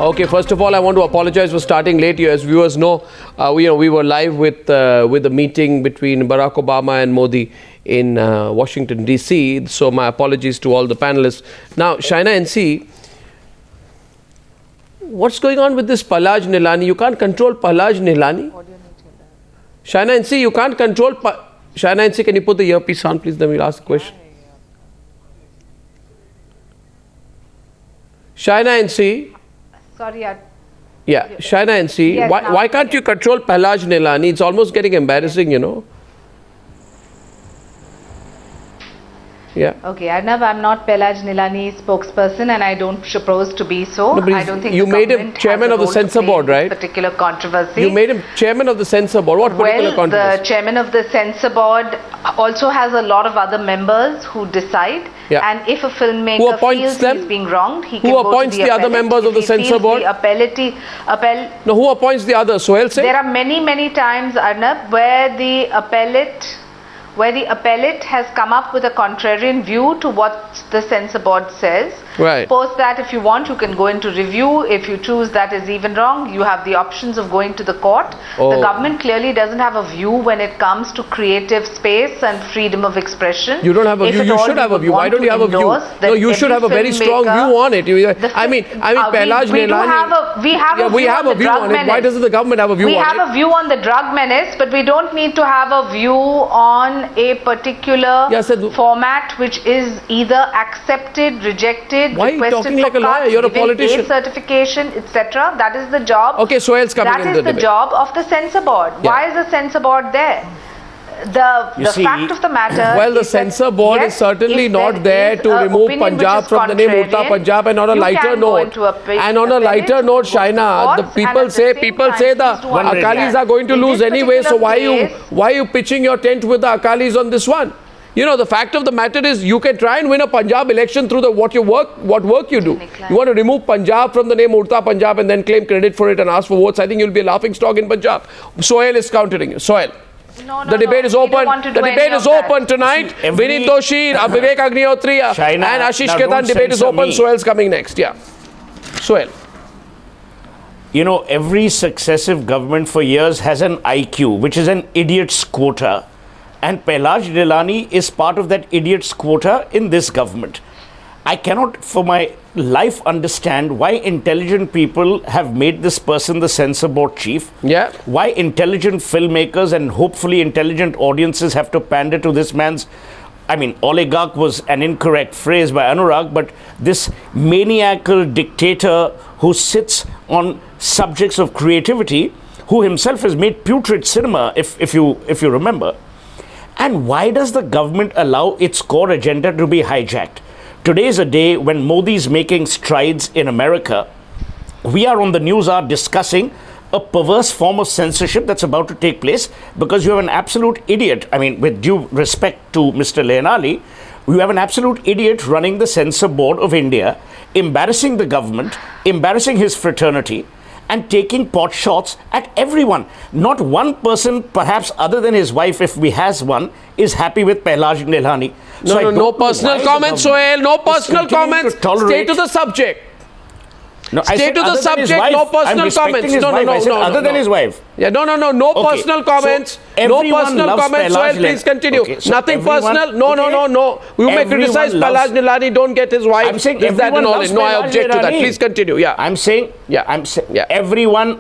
Okay, first of all, I want to apologize for starting late. As viewers know, we were live with the meeting between Barack Obama and Modi in Washington, D.C. So my apologies to all the panelists. Now, Shaina NC, what's going on with this Pahlaj Nihalani? You can't control Pahlaj Nihalani. Shaina NC, you can't control... Shaina NC, can you put the earpiece on, please? Then we'll ask the question. Shaina NC. Sorry, yeah, Shaina NC. Yes, why can't you control Pahlaj Nihalani? It's almost getting embarrassing, you know. Yeah. Okay, Arnab, I'm not Pahlaj Nihalani's spokesperson, and I don't propose to be so. No, I don't think you made him chairman of the Censor Board, right? Particular controversy. You made him chairman of the Censor Board. What particular controversy? The chairman of the Censor Board also has a lot of other members who decide. Yeah. And if a filmmaker feels he's being wronged, he can go to the appoints the other members of the Censor Board? No, who appoints the others? Suhel Seth? There are many times, Arnab, where the appellate has come up with a contrarian view to what the Censor Board says. Right. Post that, if you want, you can go into review. If you choose that is even wrong, you have the options of going to the court. Oh. The government clearly doesn't have a view when it comes to creative space and freedom of expression. You don't have a view. You should have a view. Why don't you have a view? No, you should have a very strong view on it. I mean, Pahlaj Nihalani. We have a view on it. Why doesn't the government have a view on it? We have a view on the drug menace, but we don't need to have a view on a particular format which is either accepted, rejected, why are you talking like a lawyer? You're a politician. Certification, etc. That is the job. Okay, Suhel's coming in the debate. That is the job of the Censor Board. Yeah. Why is the Censor Board there? The fact of the matter. Well, the Censor Board is certainly not there to remove Punjab from the name Udta Punjab. And on a lighter note, Shaina, the people say the Akalis are going to lose anyway. So why are you pitching your tent with the Akalis on this one? You know, the fact of the matter is you can try and win a Punjab election through what work you do. You want to remove Punjab from the name Udta Punjab and then claim credit for it and ask for votes. I think you'll be a laughing stock in Punjab. Suhel is countering you. Suhel. The debate is open. The debate is open tonight. Vineet Joshi, Vivek Agnihotri and Ashish Khetan. Debate is open. Suhel's coming next. Yeah. Suhel. You know, every successive government for years has an IQ, which is an idiot's quota. And Pahlaj Nihalani is part of that idiot's quota in this government. I cannot for my life understand why intelligent people have made this person the Censor Board chief. Yeah. Why intelligent filmmakers and hopefully intelligent audiences have to pander to this man's, I mean, oligarch was an incorrect phrase by Anurag, but this maniacal dictator who sits on subjects of creativity, who himself has made putrid cinema, if you remember. And why does the government allow its core agenda to be hijacked? Today is a day when Modi is making strides in America. We are on the Newshour discussing a perverse form of censorship that's about to take place because you have an absolute idiot. I mean, with due respect to Mr. Nihalani, you have an absolute idiot running the Censor Board of India, embarrassing the government, embarrassing his fraternity, and taking pot shots at everyone. Not one person, perhaps other than his wife, if we has one, is happy with Pahlaj Nihalani. No personal comments, Suhel. No personal comments. Stay to the subject. No, Stay to the subject. No personal comments. No. Other than his wife. Yeah, no. No personal comments. No personal comments. Suhel, please continue. Nothing personal. No. You may criticize Pahlaj Nihalani. Don't get his wife. I'm saying everyone loves No, I object to that. Please continue. Yeah. I'm saying everyone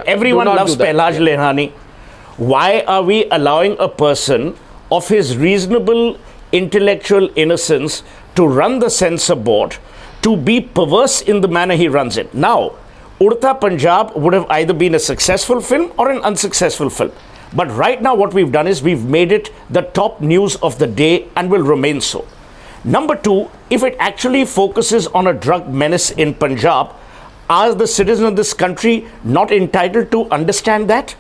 everyone loves Pahlaj Nihalani. Why are we allowing a person of his reasonable intellectual innocence to run the Censor Board, to be perverse in the manner he runs it? Now, Udta Punjab would have either been a successful film or an unsuccessful film. But right now what we've done is we've made it the top news of the day and will remain so. Number two, if it actually focuses on a drug menace in Punjab, are the citizens of this country not entitled to understand that?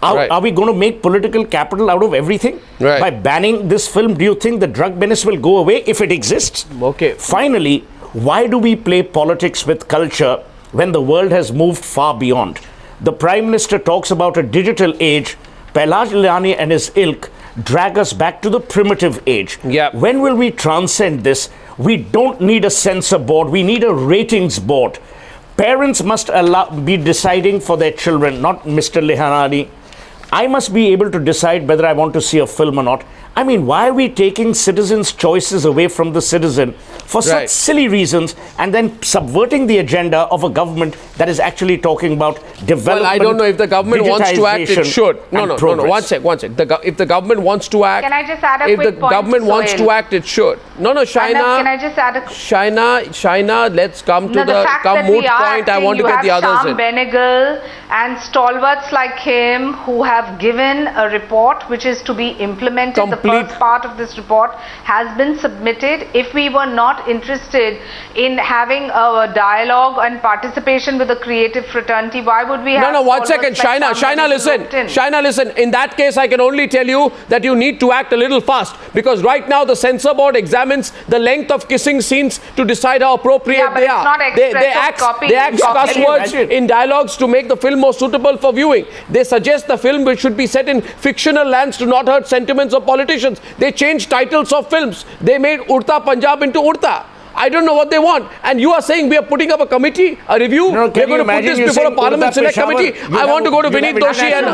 Are we going to make political capital out of everything? Right. By banning this film, do you think the drug menace will go away if it exists? Okay. Finally, why do we play politics with culture when the world has moved far beyond? The Prime Minister talks about a digital age. Pahlaj Nihalani and his ilk drag us back to the primitive age. Yep. When will we transcend this? We don't need a censor board. We need a ratings board. parents must be deciding for their children, not Mr. Nihalani. I must be able to decide whether I want to see a film or not. I mean, why are we taking citizens' choices away from the citizen for such silly reasons and then subverting the agenda of a government that is actually talking about development? Well, I don't know if the government wants to act, it should. No. One sec. If the government wants to act, can I just add a quick point? If the government wants to act, it should. No, Shaina. Anurag, can I just add a Shaina, let's come to the moot point. I want to get the others in. Benegal and stalwarts like him who have given a report which is to be implemented. The first part of this report has been submitted. If we were not interested in having a dialogue and participation with the creative fraternity, why would we have... No, 1 second. Shaina, listen. Shaina, listen. In that case, I can only tell you that you need to act a little fast, because right now the Censor Board examines the length of kissing scenes to decide how appropriate they are. They act cuss words in dialogues to make the film more suitable for viewing. They suggest the film which should be set in fictional lands to not hurt sentiments of politicians. They changed titles of films. They made Udta Punjab into Udta. I don't know what they want. And you are saying we are putting up a committee, a review. No, we're going to put this before a parliament select committee. I want to go to Vineet Joshi and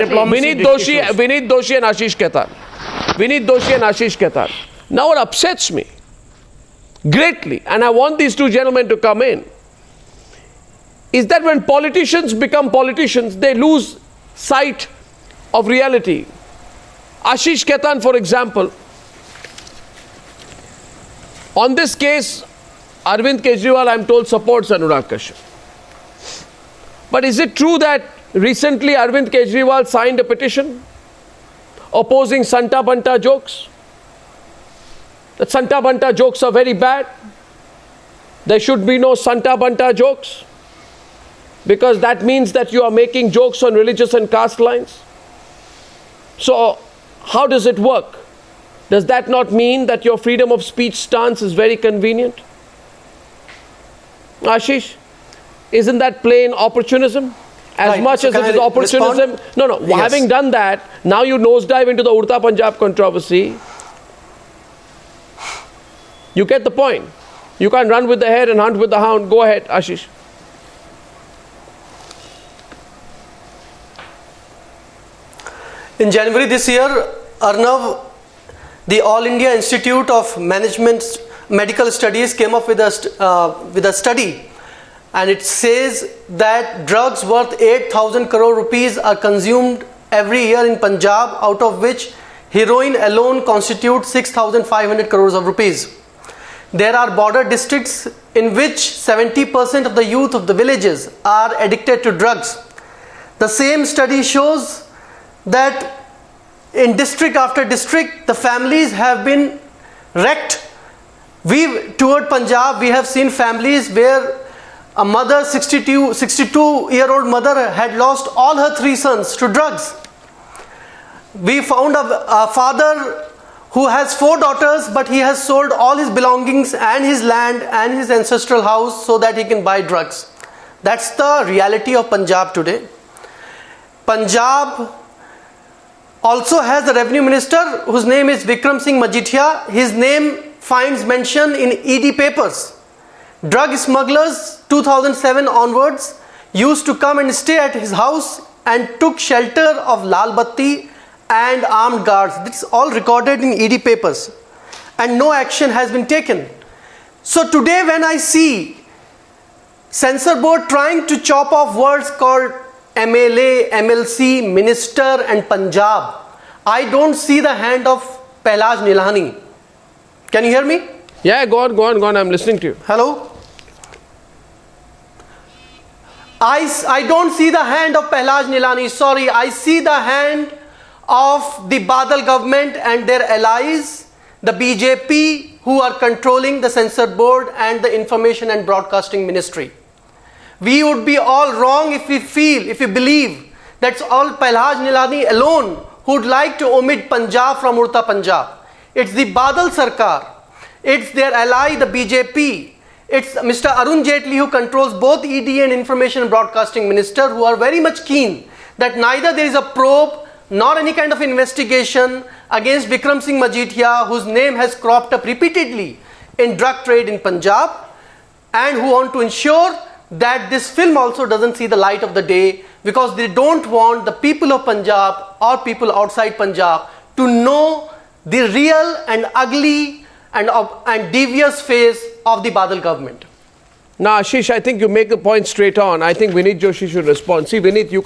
Ashish Khetan. Vineet Joshi and Ashish Khetan. Now what upsets me greatly, and I want these two gentlemen to come in, is that when politicians become politicians, they lose sight of reality. Ashish Khetan, for example, on this case, Arvind Kejriwal, I'm told, supports Anurag Kashyap. But is it true that recently Arvind Kejriwal signed a petition opposing Santa Banta jokes? That Santa Banta jokes are very bad. There should be no Santa Banta jokes, because that means that you are making jokes on religious and caste lines. So, how does it work? Does that not mean that your freedom of speech stance is very convenient? Ashish, isn't that plain opportunism? As much as it is opportunism. No. Yes. Having done that, now you nosedive into the Udta Punjab controversy. You get the point. You can't run with the hare and hunt with the hound. Go ahead, Ashish. In January this year, Arnab, the All India Institute of Medical Studies, came up with a study, and it says that drugs worth 8,000 crore rupees are consumed every year in Punjab, out of which heroin alone constitutes 6,500 crores of rupees. There are border districts in which 70% of the youth of the villages are addicted to drugs. The same study shows that in district after district, the families have been wrecked. Toward Punjab, we have seen families where a mother, 62-year-old mother, had lost all her 3 sons to drugs. We found a father who has 4 daughters, but he has sold all his belongings and his land and his ancestral house so that he can buy drugs. That's the reality of Punjab today. Punjab also has the revenue minister whose name is Vikram Singh Majithia. His name finds mention in ED papers. Drug smugglers 2007 onwards used to come and stay at his house and took shelter of Lal Batti and armed guards. This is all recorded in ED papers, and no action has been taken. So today when I see Censor Board trying to chop off words called MLA, MLC, Minister and Punjab, I don't see the hand of Pahlaj Nihalani. Can you hear me? Yeah, go on, I'm listening to you. Hello? I don't see the hand of Pahlaj Nihalani, sorry. I see the hand of the Badal government and their allies, the BJP, who are controlling the Censor Board and the Information and Broadcasting Ministry. We would be all wrong if we believe that's all Pahlaj Nihalani alone who would like to omit Punjab from Udta Punjab. It's the Badal Sarkar, it's their ally, the BJP, it's Mr. Arun Jaitley who controls both ED and Information and Broadcasting Minister, who are very much keen that neither there is a probe nor any kind of investigation against Vikram Singh Majithia, whose name has cropped up repeatedly in drug trade in Punjab, and who want to ensure that this film also doesn't see the light of the day, because they don't want the people of Punjab or people outside Punjab to know the real and ugly and devious face of the Badal government. Now, Ashish, I think you make the point straight on. I think Vineet Joshi should respond. See, Vineet, you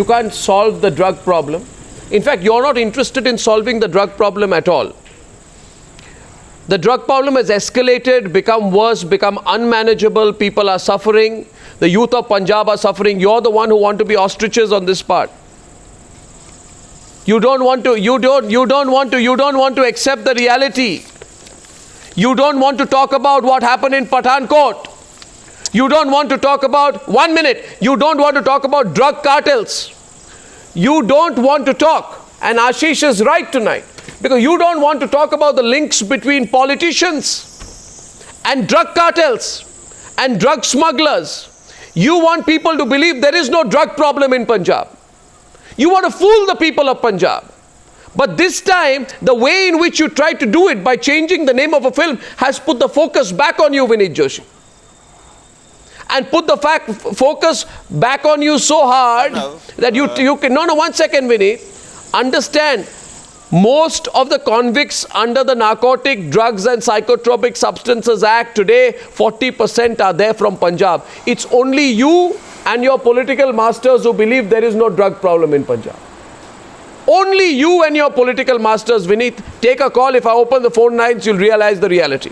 can't solve the drug problem. In fact, you're not interested in solving the drug problem at all. The drug problem has escalated, become worse, become unmanageable. People are suffering. The youth of Punjab are suffering. You're the one who want to be ostriches on this part. You don't want to accept the reality. You don't want to talk about what happened in Pathankot. You don't want to talk about, 1 minute, you don't want to talk about drug cartels. You don't want to talk, and Ashish is right tonight, because you don't want to talk about the links between politicians and drug cartels and drug smugglers. You want people to believe there is no drug problem in Punjab. You want to fool the people of Punjab. But this time, the way in which you try to do it by changing the name of a film has put the focus back on you, Vineet Joshi. And put the focus back on you so hard that you can, no, 1 second, Vineet. Understand, most of the convicts under the Narcotic Drugs and Psychotropic Substances Act today, 40% are there from Punjab. It's only you and your political masters who believe there is no drug problem in Punjab. Only you and your political masters, Vineet. Take a call. If I open the phone lines, you'll realize the reality.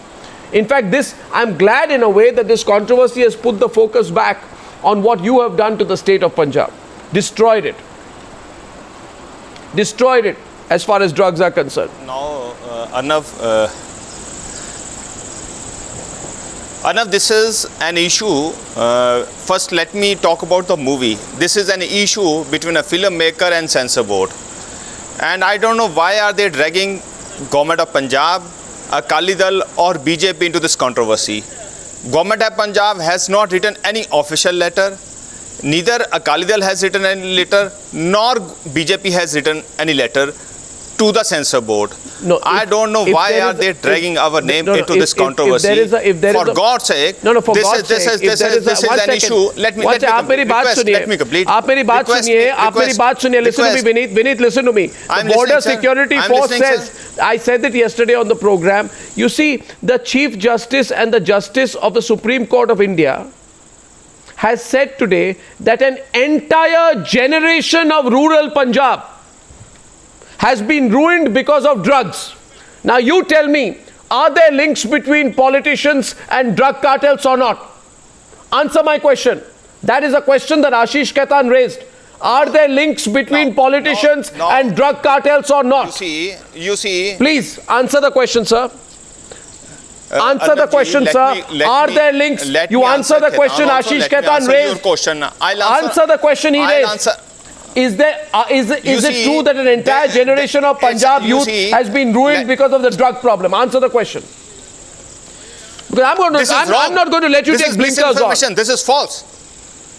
In fact, I'm glad in a way that this controversy has put the focus back on what you have done to the state of Punjab. Destroyed it. Destroyed it as far as drugs are concerned. Now, Arnab, this is an issue. First, let me talk about the movie. This is an issue between a filmmaker and Censor Board. And I don't know why are they dragging Government of Punjab, Akali Dal or BJP into this controversy. Government of Punjab has not written any official letter. Neither Akali Dal has written any letter, nor BJP has written any letter to the Censor Board. No, I don't know why are they dragging our name into this controversy. For God's sake, this is an issue. Let me complete. Listen to me, Vineet, listen to me. The Border Security Force says, I said it yesterday on the program, you see, the Chief Justice and the Justice of the Supreme Court of India has said today that an entire generation of rural Punjab has been ruined because of drugs. Now you tell me, are there links between politicians and drug cartels or not? Answer my question. That is a question that Ashish Khetan raised. Are there links between politicians and drug cartels or not? You see. Please answer the question, sir. Answer the question, sir. Are there links? You answer the question Ashish Khetan raised. Answer the question he raised. Is it true that an entire generation of Punjab youth has been ruined because of the drug problem? Answer the question. Because I'm not going to let you take blinkers off. This is false.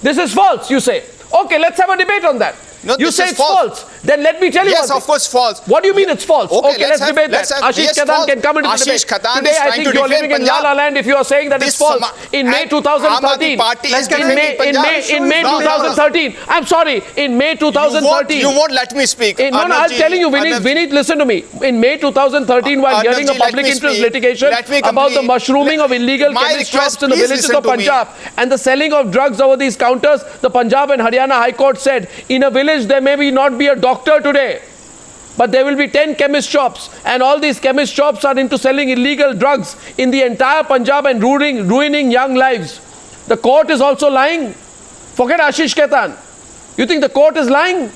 This is false, you say. Okay, let's have a debate on that. No, you say it's false. Then let me tell you. Yes, of course, false. What do you mean it's false? Okay, let's debate that. Ashish Khetan can come into the debate. Today, I think you're living in La La Land if you are saying that it's false. In May 2013, in May 2013, I'm sorry, in May 2013. You won't let me speak. No, I'm telling you, Vineet, listen to me. In May 2013, while hearing a public interest litigation about the mushrooming of illegal chemist shops in the villages of Punjab and the selling of drugs over these counters, the Punjab and Haryana High Court said, in a village there may not be a doctor today, but there will be 10 chemist shops, and all these chemist shops are into selling illegal drugs in the entire Punjab and ruining young lives. The court is also lying. Forget Ashish Khetan. You think the court is lying?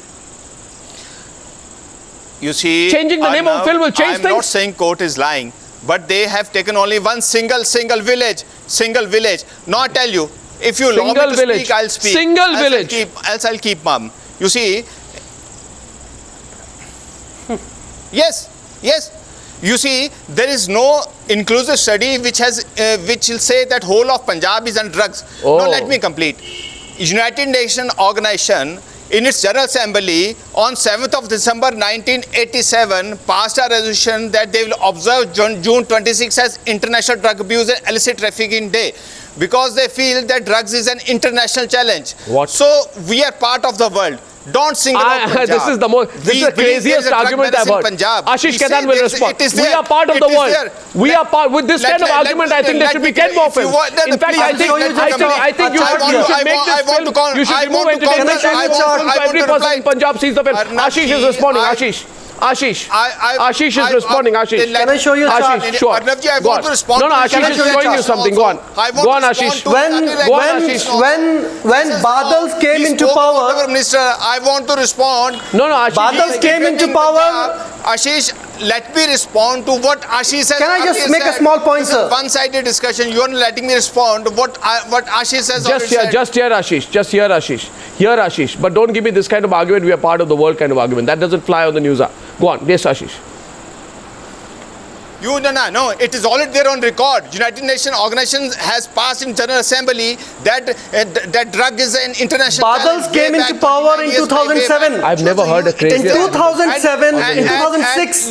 You see, changing the name of film will change things. I'm not saying court is lying, but they have taken only one single village. Now I tell you, if you allow me to speak, I'll speak. Else I'll keep mum. You see, yes. You see, there is no inclusive study which will say that whole of Punjab is on drugs. Oh. Now let me complete. United Nations Organization in its General Assembly on 7th of December 1987 passed a resolution that they will observe June 26 as International Drug Abuse and Illicit Trafficking Day. because they feel that drugs is an international challenge. What? So we are part of the world. Don't single out Punjab. This is the craziest argument I've heard. Ashish Khetan will respond. We are part of the world. We are part. With this kind of argument, I think there should be 10 more films. In fact, I think you should make this film. You should remove entertainment channels so every person in Punjab sees the film. Ashish is responding. Ashish is responding. Ashish. Can I show you a chart? Ashish, sure. Arnabji, I want to respond. No, Ashish is showing you something. Go on. Go on, Ashish. When Badals came into power, Minister, I want to respond. No, Ashish. Badals came into power. Ashish, let me respond to what Ashish says. Can I just make a small point, sir? One-sided discussion. You are not letting me respond to what Ashish says. Just hear Ashish. Hear Ashish. But don't give me this kind of argument. We are part of the world kind of argument. That doesn't fly on the news. Go on. Yes, Ashish. No, it is already there on record. United Nations Organization has passed in General Assembly that drug is an international Badals came into power in 2007. I've never heard a crazy. In 2007, in 2006,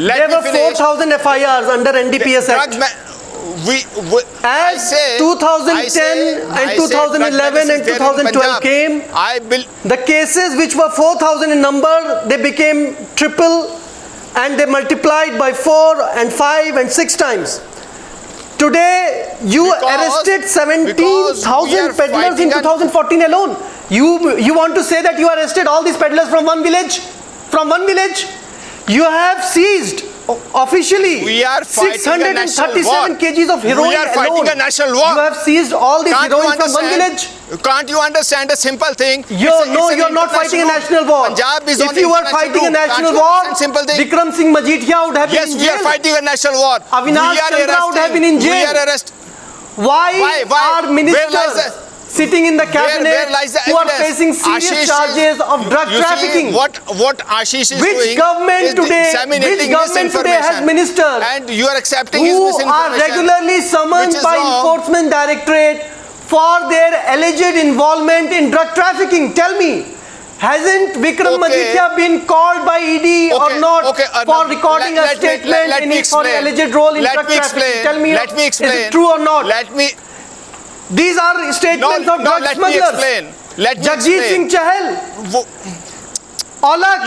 there were 4,000 FIRs under NDPS Act. As 2010 and 2011 and 2012 came, the cases which were 4,000 in number, they became triple and they multiplied by 4 and 5 and 6 times. Today, you arrested 17,000 peddlers in 2014 alone. You want to say that you arrested all these peddlers from one village? From one village? You have seized officially 637 kgs of heroin We are fighting alone. a national war. You have seized all this heroin from one village. Can't you understand a simple thing? You're not fighting a national war. If you were fighting a national war, Vikram Singh Majithia would have been in jail. Yes, we are fighting a national war. Avinash Chandra would have been in jail. We are arrested. Why are ministers sitting in the cabinet who are facing serious charges of drug trafficking? What Ashish is doing Which government today has ministers and you are accepting his who misinformation, are regularly summoned by Enforcement Directorate for their alleged involvement in drug trafficking? Tell me, hasn't Vikram Majithia been called by ED or not for recording a statement for an alleged role in drug trafficking? Tell me, is it true or not? These are statements of drug smugglers. Jagjit Singh Chahal.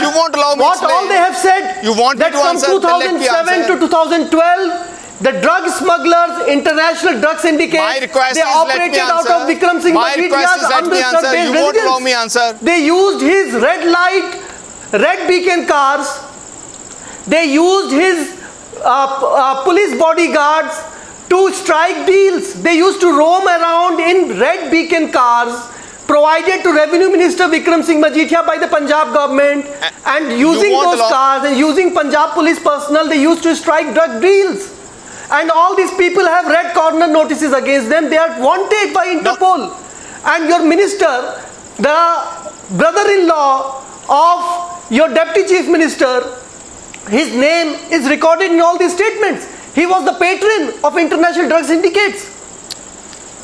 You won't allow me what all they have said, you want that from 2007 to 2012, the drug smugglers, international drug syndicates, they operated out of Vikram Singh Majithia's unregistered residence. They used his red beacon cars. They used his police bodyguards to strike deals. They used to roam around in red beacon cars provided to Revenue Minister Vikram Singh Majithia by the Punjab government, and using those cars and using Punjab police personnel, they used to strike drug deals. And all these people have red corner notices against them. They are wanted by Interpol. And your minister, the brother-in-law of your deputy chief minister, his name is recorded in all these statements. He was the patron of international drug syndicates.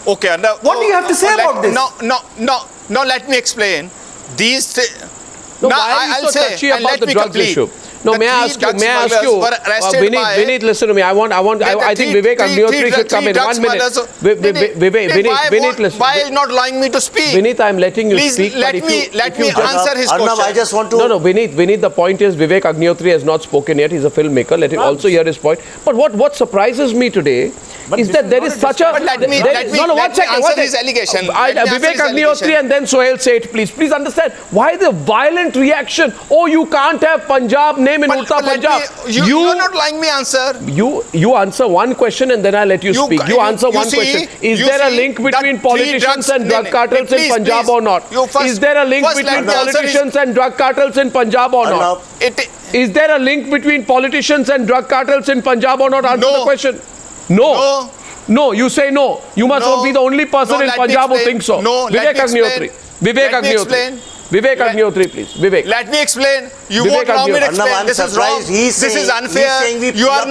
Okay, what do you have to say about this? No, let me explain. These I'll say, about the drugs issue. No, may I ask you, Vineet, listen to me. I think Vivek Agnihotri should come in. 1 minute. Vineet, listen. Why are you not allowing me to speak? Vineet, I'm letting you speak. Let me answer his question. I just want to... No, Vineet, the point is Vivek Agnihotri has not spoken yet. He's a filmmaker. Let him also hear his point. But what surprises me today is that there is such a... Let me answer his allegation. Vivek Agnihotri and then Suhel Seth, please. Please understand why the violent reaction. Oh, you can't have Punjab name in Udta Punjab. You are not letting me answer. You answer one question and then I let you speak. You answer one question. Is there a link between politicians and drug cartels in Punjab or not? Is there a link between politicians and drug cartels in Punjab or not? Is there a link between politicians and drug cartels in Punjab or not? Answer the question. No, you say no. You must not be the only person in Punjab who thinks so. Vivek Agnihotri. Vivek Agnihotri, please. Vivek. Let me explain. You won't allow me to explain. This is wrong. This is unfair. You are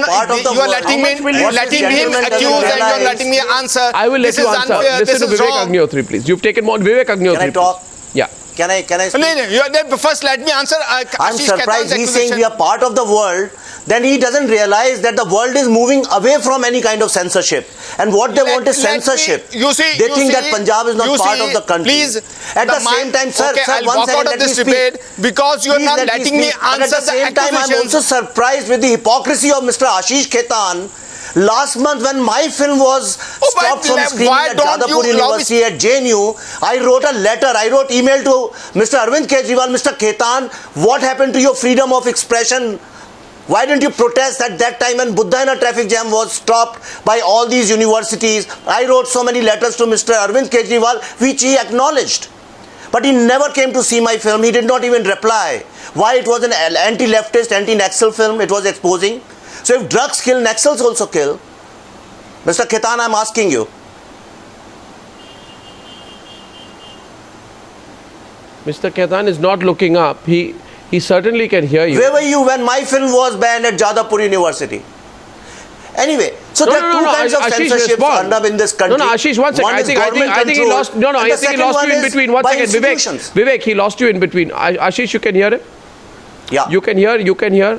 letting him accuse and you are letting me answer. I will let you answer. Listen to Vivek Agnihotri, please. You've taken more. Vivek Agnihotri. Can I talk? Yeah. Can I speak? First let me answer. I'm surprised he's saying we are part of the world. then he doesn't realize that the world is moving away from any kind of censorship. And what they want is censorship. They think that Punjab is not part of the country. Please, at the same time, sir, I'll one walk second, out of this debate because you are not letting me answer at the same time, I'm also surprised with the hypocrisy of Mr. Ashish Khetan. Last month, when my film was stopped from screening at Jadavpur University at JNU, I wrote a letter, I wrote email to Mr. Arvind Kejriwal, Mr. Khetan, what happened to your freedom of expression? Why didn't you protest at that time when Buddhayana traffic jam was stopped by all these universities? I wrote so many letters to Mr. Arvind Kejriwal, which he acknowledged. But he never came to see my film. He did not even reply. Why? It was an anti-leftist, anti-Naxal film it was exposing. So if drugs kill, Naxals also kill. Mr. Khetan, I'm asking you. Mr. Khetan is not looking up. He certainly can hear you. Where were you when my film was banned at Jadavpur University? Anyway, so there are two kinds of censorship in this country. No, Ashish, one second. I think he lost. No, I think he lost you in between. One second, Vivek, he lost you in between. Ashish, you can hear him? Yeah. You can hear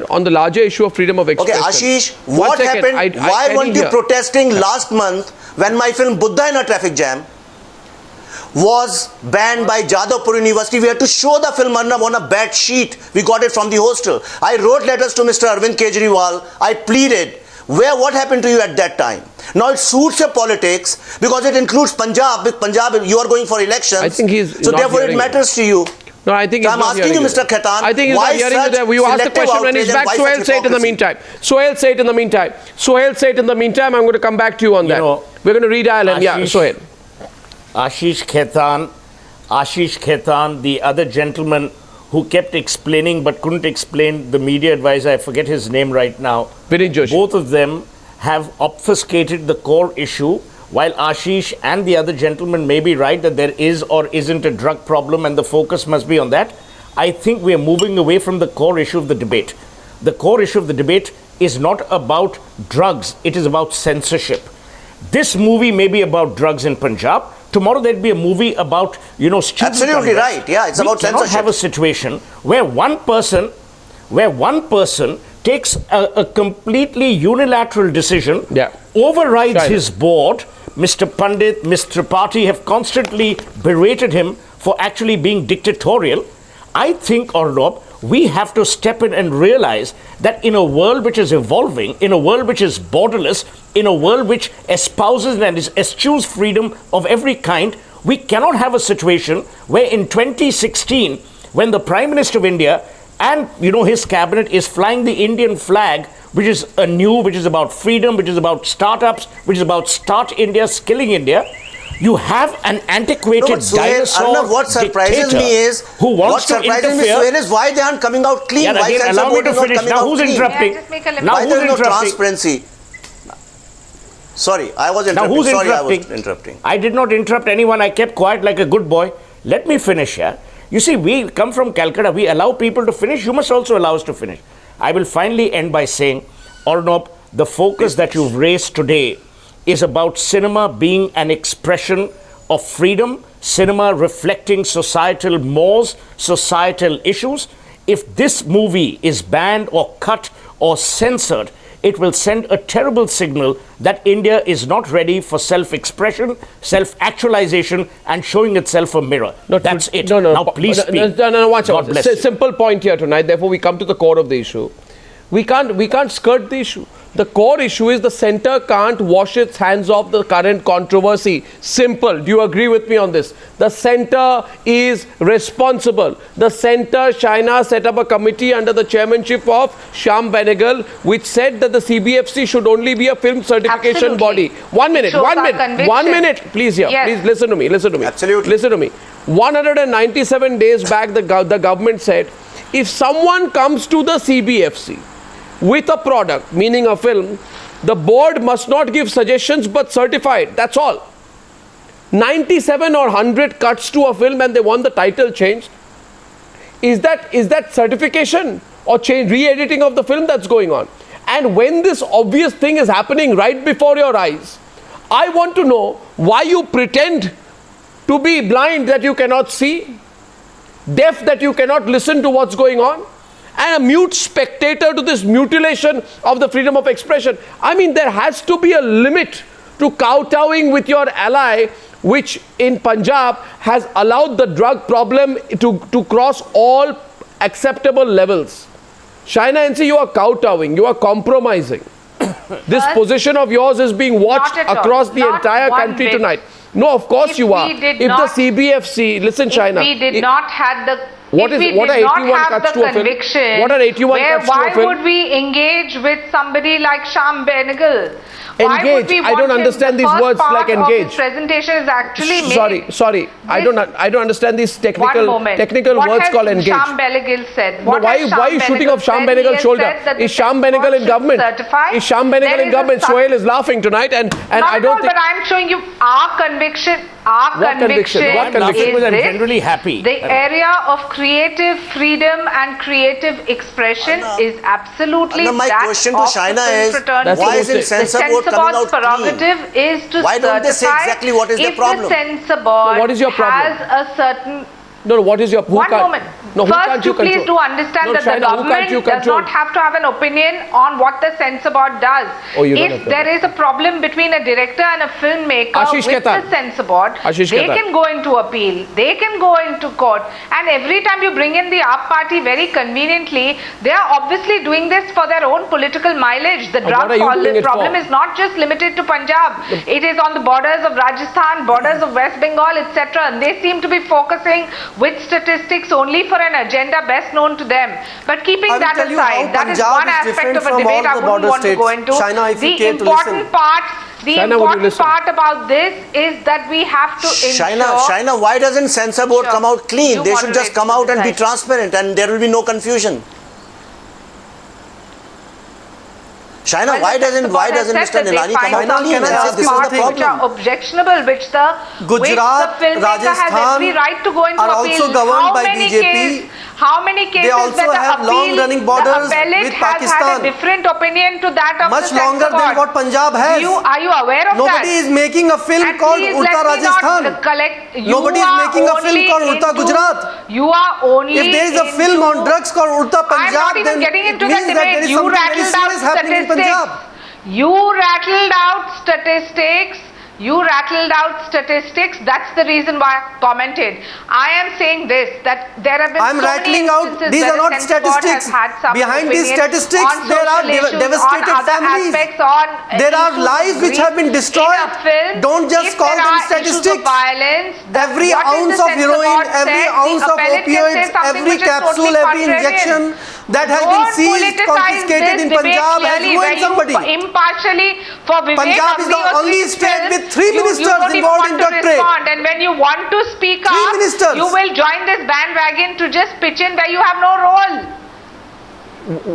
on the larger issue of freedom of expression. Okay, Ashish, what happened? Why weren't you protesting last month when my film Buddhayana Traffic Jam was banned by Jadavpur University? We had to show the film Arnab on a bad sheet. We got it from the hostel. I wrote letters to Mr. Arvind Kejriwal. I pleaded. What happened to you at that time? Now it suits your politics because it includes Punjab. With Punjab, you are going for elections. I think he's so therefore it matters to you. No, I think so I'm asking you, Mr. Khetan. I think he's not hearing you there. You asked the question when he's back. Suhel, say it in the meantime. Suhel, say it in the meantime. Suhel, say it in the meantime. I'm going to come back to you on that. We're going to redial him. Yeah, Suhel. Ashish Khetan, the other gentleman who kept explaining but couldn't explain, the media advisor, I forget his name right now. Vineet Joshi. Both of them have obfuscated the core issue. While Ashish and the other gentleman may be right that there is or isn't a drug problem and the focus must be on that, I think we are moving away from the core issue of the debate. The core issue of the debate is not about drugs, it is about censorship. This movie may be about drugs in Punjab. Tomorrow there'd be a movie about, students. Absolutely right. Yeah, it's about censorship. We cannot have a situation where one person takes a completely unilateral decision, overrides his board. Mr. Pandit, Mr. Tripathi have constantly berated him for actually being dictatorial. I think, Arnab, we have to step in and realize that in a world which is evolving, in a world which is borderless, in a world which espouses and eschews freedom of every kind, we cannot have a situation where in 2016, when the Prime Minister of India and his cabinet is flying the Indian flag, which is which is about freedom, which is about startups, which is about Start India, Skilling India. You have an antiquated dinosaur Arnab, what surprises me is who wants to interfere. Is why they aren't coming out clean. Why Censor Board is not coming out clean? Interrupting? Why there is no transparency? Sorry, I was interrupting. Now who's interrupting? I did not interrupt anyone. I kept quiet like a good boy. Let me finish here. You see, we come from Calcutta. We allow people to finish. You must also allow us to finish. I will finally end by saying, Arnab, the focus that you've raised today is about cinema being an expression of freedom, cinema reflecting societal mores, societal issues. If this movie is banned or cut or censored, it will send a terrible signal that India is not ready for self-expression, self-actualization, and showing itself a mirror. That's it. Now, please speak. God bless you. Simple point here tonight. Therefore, we come to the core of the issue. We can't skirt the issue. The core issue is the centre can't wash its hands off the current controversy. Simple. Do you agree with me on this? The centre is responsible. The centre, Shaina, set up a committee under the chairmanship of Shyam Benegal, which said that the CBFC should only be a film certification body. 1 minute. Please listen to me. Absolutely. Listen to me. 197 days back, the government said, if someone comes to the CBFC with a product, meaning a film, the board must not give suggestions but certify it. That's all. 97 or 100 cuts to a film and they want the title changed. Is that certification or re-editing of the film that's going on? And when this obvious thing is happening right before your eyes, I want to know why you pretend to be blind that you cannot see, deaf that you cannot listen to what's going on, and a mute spectator to this mutilation of the freedom of expression. I mean, there has to be a limit to kowtowing with your ally, which in Punjab has allowed the drug problem to cross all acceptable levels. Shaina NC, you are kowtowing, you are compromising. This position of yours is being watched across the entire country tonight. No, of course you are. If the CBFC, listen, Shaina. If we did not have the what are 81 cuts to a film? What are 81 cuts to a film? Why would we engage with somebody like Sham Benegal? Engage. I don't understand these words like engage. His presentation is actually sorry. I don't understand these technical words called engage. Sham Benegal said? Why are you shooting off Sham Benegal's shoulder? Is Sham Benegal in government? Is Sham Benegal in government? Suhel is laughing tonight, and I don't think. But I'm showing you our conviction. Our conviction is this, generally happy. The area of creative freedom and creative expression is absolutely my question to Shaina is, why isn't Censor Board coming out prerogative clean? Is to why don't they say exactly what is the problem? If the Censor Board what is your problem? has a certain... No, what is your... One moment. No, first, please do understand that the government does not have to have an opinion on what the Censor Board does. If there is a problem between a director and a filmmaker Ashish with Khetan. the Censor Board, they can go into appeal, they can go into court, and every time you bring in the AAP party very conveniently, they are obviously doing this for their own political mileage. The drug problem is not just limited to Punjab. It is on the borders of Rajasthan, borders of West Bengal, etc. And they seem to be focusing with statistics only for an agenda best known to them. But keeping that aside, that is one aspect of a debate I wouldn't want to go into. The important part about this is that we have to ensure... Shaina, why doesn't Censor Board come out clean? They should just come out and be transparent, and there will be no confusion. Shaina, why doesn't Mr. Nihalani come out clean and say this is the problem? Which are objectionable, which the filmmaker has every right to go into are appeal. also governed by BJP. How many cases they also have long-running borders with Pakistan. Has had a different opinion to that of much the longer than what Punjab has. Are you aware of Nobody is making a film called Udta Rajasthan. Nobody is making a film called Udta Gujarat. You are only. If there is a film on drugs called Udta Punjab, then it means that there is something very serious happening in Punjab. You rattled out statistics. That's the reason why I commented. I am saying this, that there have been rattling out, these are not statistics. Behind these statistics, there are devastated families. There are lives which have been destroyed. Don't just call them statistics. Every ounce of heroin, every ounce of opioids, every capsule, every injection that has been seized, confiscated in Punjab has ruined somebody. Impartially for Vivek Punjab is the only state with 3 ministers involved in drug trade. And when you want to speak up, you will join this bandwagon to just pitch in where you have no role.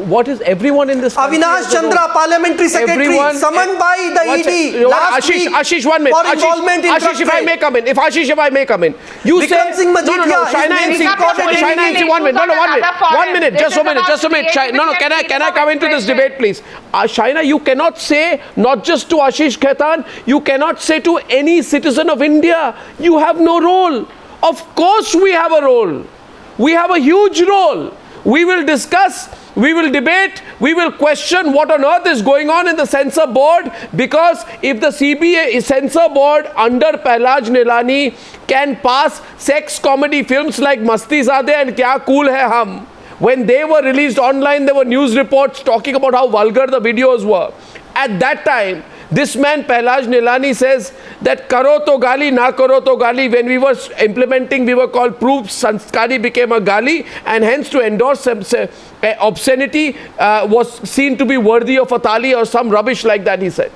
What is everyone in this country? Avinash Chandra, Parliamentary Secretary, summoned by the ED last week. Ashish, 1 minute. For involvement in Ashish, if I may come in. If I may come in. You say... Shaina NC, 1 minute. No, 1 minute. 1 minute. Just a minute. No, can I come into this debate, please? Shaina, you cannot say, not just to Ashish Khetan, you cannot say to any citizen of India, you have no role. Of course we have a role. We have a huge role. We will discuss, we will debate, we will question what on earth is going on in the Censor Board, because if the Censor Board under Pahlaj Nihalani can pass sex comedy films like Mastizade and Kya Cool Hai Hum, when they were released online, there were news reports talking about how vulgar the videos were. At that time, this man Pahlaj Nihalani says that karo to gali, na karo to gali. When we were implementing, we were called proof. Sanskari became a gali, and hence to endorse obscenity was seen to be worthy of a thali or some rubbish like that, he said.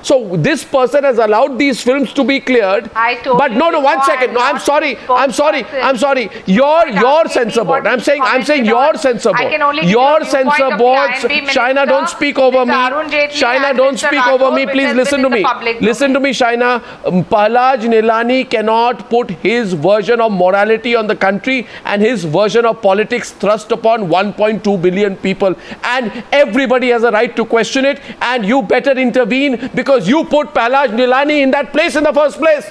So this person has allowed these films to be cleared. But no, 1 second. No, I'm sorry. Your Censor Board. I'm saying your Censor Board. Your Censor Board. Shaina, don't speak over me. Shaina, don't speak over me. Please listen to me. Listen to me, Shaina. Pahlaj Nihalani cannot put his version of morality on the country and his version of politics thrust upon 1.2 billion people. And everybody has a right to question it. And you better intervene, because you put Pahlaj Nihalani in that place in the first place.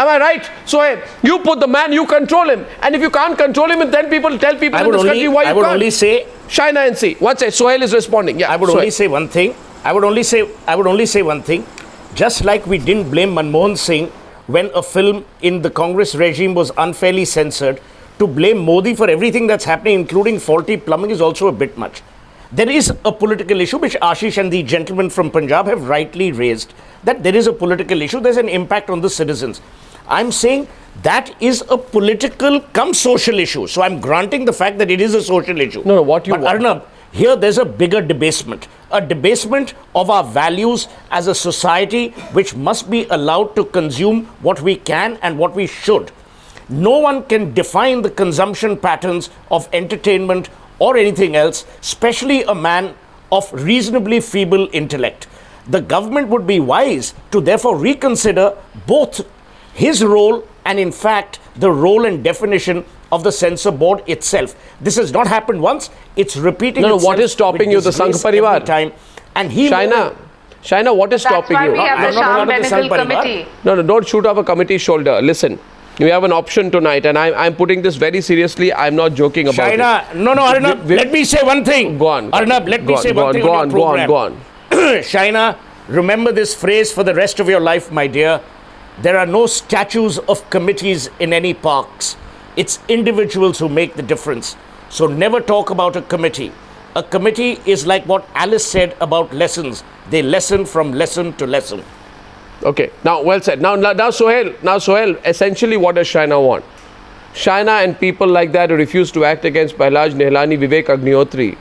Am I right? So you put the man, you control him. And if you can't control him, then people tell people in this country why you can't. I would only say... Shaina NC. What's it? Suhel is responding. Yeah, I would only say one thing. I would only say one thing. Just like we didn't blame Manmohan Singh when a film in the Congress regime was unfairly censored, to blame Modi for everything that's happening, including faulty plumbing, is also a bit much. There is a political issue which Ashish and the gentleman from Punjab have rightly raised, that there is a political issue, there's an impact on the citizens. I'm saying that is a political come social issue. So I'm granting the fact that it is a social issue. No, what you want. Arnab, here there's a bigger debasement. A debasement of our values as a society which must be allowed to consume what we can and what we should. No one can define the consumption patterns of entertainment or anything else, especially a man of reasonably feeble intellect. The government would be wise to therefore reconsider both his role and in fact the role and definition of the Censor Board itself. This has not happened once, it's repeating itself. No, what is stopping you? The Sangh Parivar? Time. And Shaina, what is stopping you? That's why we have the Sham Benegal Committee. No, don't shoot off a committee's shoulder. Listen, we have an option tonight and I'm putting this very seriously. I'm not joking about Shaina, it. No, Arnab, let me say one thing. Go on. Arnab, let me say one thing on your program. Go on. Shaina, remember this phrase for the rest of your life, my dear. There are no statues of committees in any parks. It's individuals who make the difference. So never talk about a committee. A committee is like what Alice said about lessons. They lesson from lesson to lesson. Okay, now well said. Now Suhel, essentially what does Shaina want? Shaina and people like that who refuse to act against Pahlaj Nihalani, Vivek Agnihotri,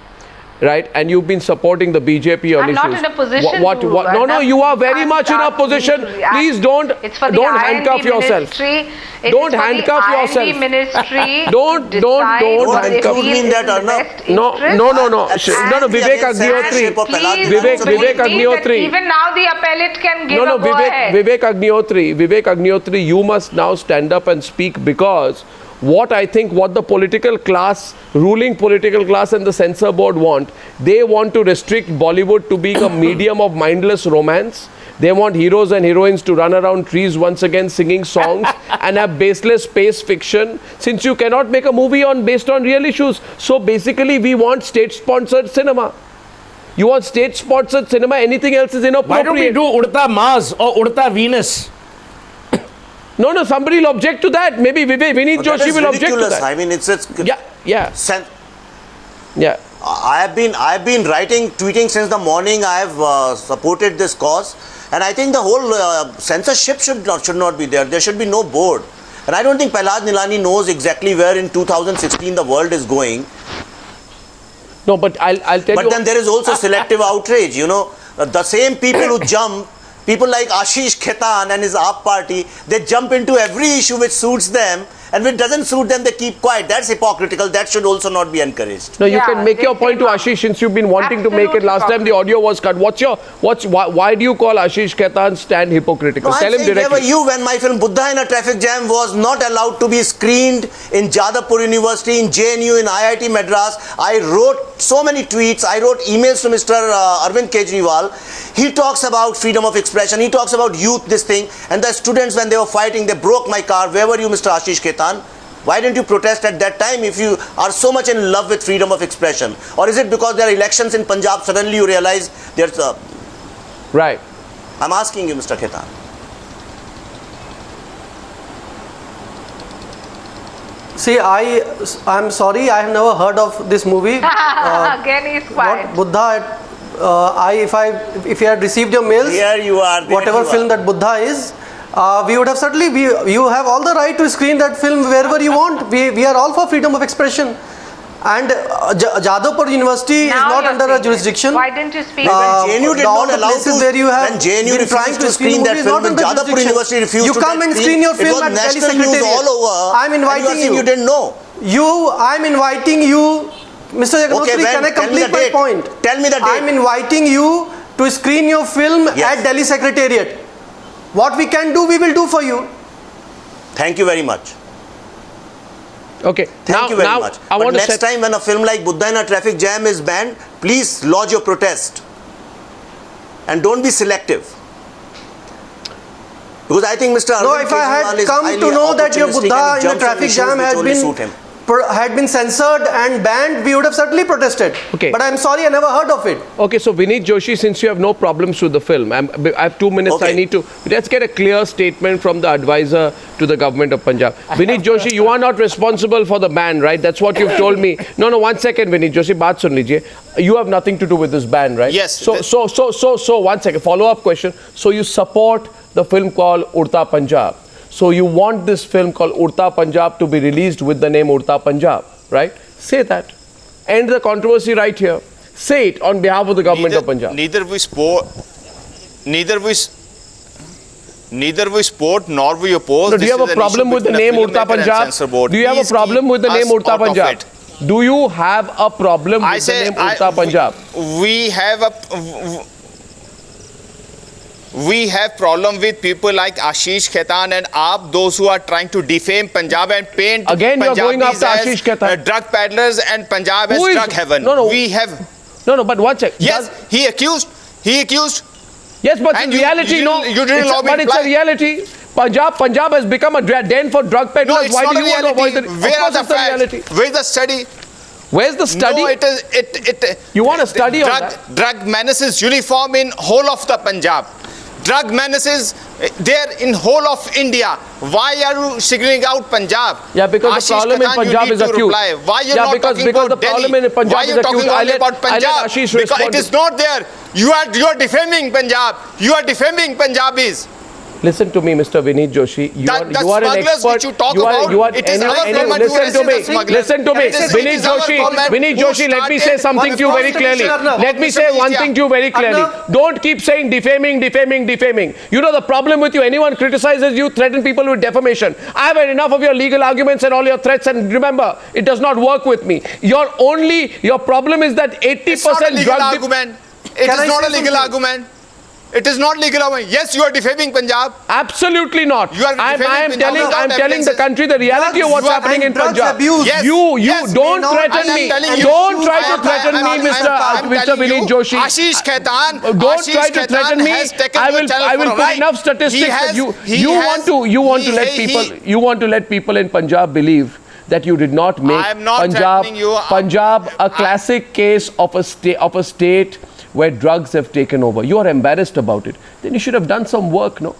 right? And you've been supporting the BJP on issues. I'm not in a position what, No, you are very much in a position. Please don't handcuff yourself. Don't handcuff yourself. Don't handcuff. Mean that, Arnab? No, Vivek Agnihotri. Vivek Agnihotri. Even now the appellate can give a go ahead. Vivek Agnihotri, you must now stand up and speak, because what the political class, ruling political class and the Censor Board want, they want to restrict Bollywood to being a medium of mindless romance. They want heroes and heroines to run around trees once again singing songs and have baseless space fiction, since you cannot make a movie based on real issues. So basically we want state-sponsored cinema. You want state-sponsored cinema, anything else is inappropriate. Why don't we do Udta Mars or Udta Venus? No, somebody will object to that. Maybe Vineet Joshi will object to that. I mean, it's yeah. I have been tweeting since the morning. I have supported this cause, and I think the whole censorship should not be there. There should be no board, and I don't think Pahlaj Nihalani knows exactly where in 2016 the world is going. No, but I'll tell you. But then there is also selective outrage. You know, the same people who jump. People like Ashish Khetan and his AAP party, they jump into every issue which suits them, and when it doesn't suit them, they keep quiet. That's hypocritical. That should also not be encouraged. No, you can make your point to Ashish, since you've been wanting to make it. Last time the audio was cut. Why do you call Ashish Khetan's stand hypocritical? No, Tell him directly. Where were you when my film Buddha in a Traffic Jam was not allowed to be screened in Jadavpur University, in JNU, in IIT Madras? I wrote so many tweets. I wrote emails to Mr. Arvind Kejriwal. He talks about freedom of expression. He talks about youth, this thing. And the students, when they were fighting, they broke my car. Where were you, Mr. Ashish Khetan? Why didn't you protest at that time if you are so much in love with freedom of expression? Or is it because there are elections in Punjab, suddenly you realize there's a... Right. I'm asking you, Mr. Khetan. See, I'm sorry, I have never heard of this movie. Again, he's quiet. What Buddha, if you had received your mails, here you are, whatever film that Buddha is, we would have certainly, you have all the right to screen that film wherever you want. We are all for freedom of expression. And Jadavpur University is not under a jurisdiction. Why didn't you speak? When JNU did not allow to, where you have when JNU refused to screen that film, when Jadavpur University refused you to come and screen your film at Delhi Secretariat. All over. I'm inviting you. You didn't know. I'm inviting you, Mr. Agnihotri, can I complete my point? Tell me the date. I'm inviting you to screen your film at Delhi Secretariat. What we can do, we will do for you. Thank you very much. Okay. Thank you very much. But next time when a film like Buddha in a Traffic Jam is banned, please lodge your protest. And don't be selective. Because I think Mr. No, Arvind if I Kejriwal had is come highly to know that your opportunistic Buddha and in a jumps on traffic issues jam which only suit him. had been censored and banned, we would have certainly protested. Okay. But I'm sorry, I never heard of it. Okay, so Vineet Joshi, since you have no problems with the film, I have 2 minutes. Okay. I need to. Let's get a clear statement from the advisor to the government of Punjab. Vineet Joshi, you are not responsible for the ban, right? That's what you've told me. No, 1 second, Vineet Joshi. Baat sun lijiye. You have nothing to do with this ban, right? Yes. So 1 second. Follow-up question. So you support the film called Udta Punjab. So you want this film called Udta Punjab to be released with the name Udta Punjab, right? Say that. End the controversy right here. Say it on behalf of the government of Punjab. Neither we support nor we oppose. So do you have a problem with the name Udta Punjab? Do you have a problem with the name Udta Punjab? Do you have a problem with the name Udta Punjab? We have problem with people like Ashish Khetan and Arnab, those who are trying to defame Punjab and paint Again, you are going Punjabis after as Ashish Khetan. drug peddlers and Punjab as drug heaven. We have. No, but 1 second. Yes, he accused. Yes, but And in reality, you didn't allow me to it's a reply. reality. Punjab has become a den for drug No, peddlers. it's Why not do a you want to avoid reality. it? Where are the It's a reality. facts? Where's the study? Where's the study? No, it is. You want a study on that? Drug menace is uniform in whole of the Punjab. Drug menaces there in whole of India. Why are you singling out Punjab? Yeah, because Ashish the problem in Khetan, you Punjab need is to acute. reply. Why you Yeah, not because talking the about problem Delhi? in Punjab Why is you talking acute. only about I let Punjab? Ashish Because respond it is to- not there. You are defaming Punjab. You are defaming Punjabis. Listen to me, Mr. Vineet Joshi. You are an smugglers expert. which you talk about, it is our government who Listen to me. arrested the smugglers. Listen to me. It is Vineet our Joshi. government Vineet who Joshi. Let me say started something to you very clearly. Let me say one thing to you very clearly. Don't keep saying defaming. You know the problem with you. Anyone criticizes you, threaten people with defamation. I have had enough of your legal arguments and all your threats. And remember, it does not work with me. Your problem is that 80% It's not a legal drug. argument. It is not a legal argument. It is not legal argument. Yes, you are defaming Punjab. Absolutely not. You are I'm defaming telling Punjab. telling the country the reality of what's happening in Punjab. Abuse. Yes. You don't threaten me. Don't try to threaten me, Mr. Vineet Joshi. Ashish Khetan. Don't try to threaten me. I will put enough statistics. You want to let people in Punjab believe that you did not make I am not threatening you. Punjab a classic case of a state where drugs have taken over. You are embarrassed about it. Then you should have done some work, no?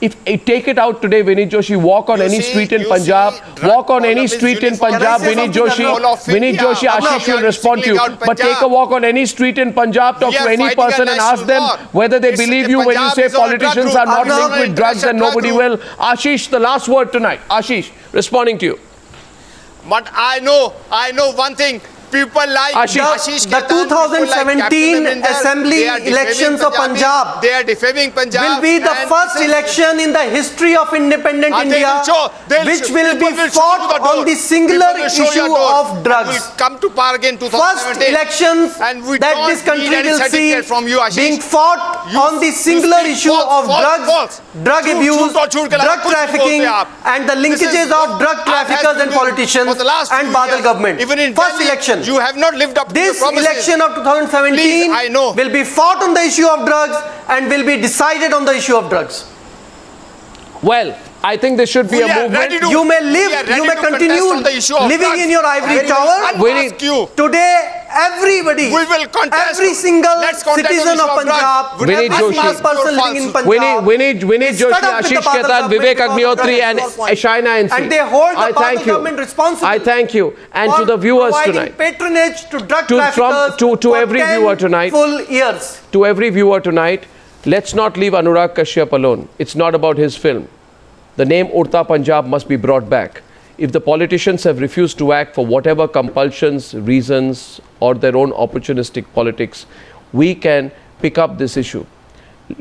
Take it out today, Vineet Joshi. Walk on any street in Punjab. Walk on any street in Punjab, Vineet Joshi. Vineet Joshi, Ashish will respond to you. But take a walk on any street in Punjab, talk to any person and ask them whether they believe you when you say politicians are not linked with drugs and nobody will. Ashish, the last word tonight. Ashish, responding to you. But I know one thing. People like Ashish The Khetan, 2017 assembly elections of Punjab they are defaming Punjab will be the first election in the history of independent India which will be fought on the singular issue of drugs. We'll come to power again 2017. First elections that this country will see being fought on the singular issue of drugs, drug abuse, drug trafficking and the linkages of drug traffickers and politicians and Badal government. First election. You have not lived up to This your promises. election of 2017 Please, I know. will be fought on the issue of drugs and will be decided on the issue of drugs. Well, I think there should be a movement. You may continue living in your ivory tower. Today, everybody, every single citizen of Punjab, Vineet every Joshi. person living in Punjab, Vineet Joshi, Ashish Khetan, Vivek Agnihotri and Shaina NC. and they hold the Badal government responsible. I thank you. And to the viewers tonight. Patronage to drug To traffickers every for 10 viewer tonight. full years. To every viewer tonight, let's not leave Anurag Kashyap alone. It's not about his film. The name Udta Punjab must be brought back. If the politicians have refused to act for whatever compulsions, reasons, or their own opportunistic politics, we can pick up this issue.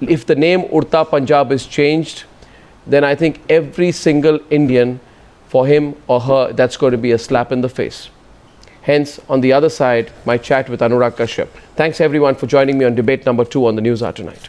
If the name Udta Punjab is changed, then I think every single Indian, for him or her, that's going to be a slap in the face. Hence, on the other side, my chat with Anurag Kashyap. Thanks everyone for joining me on debate number 2 on the Newshour tonight.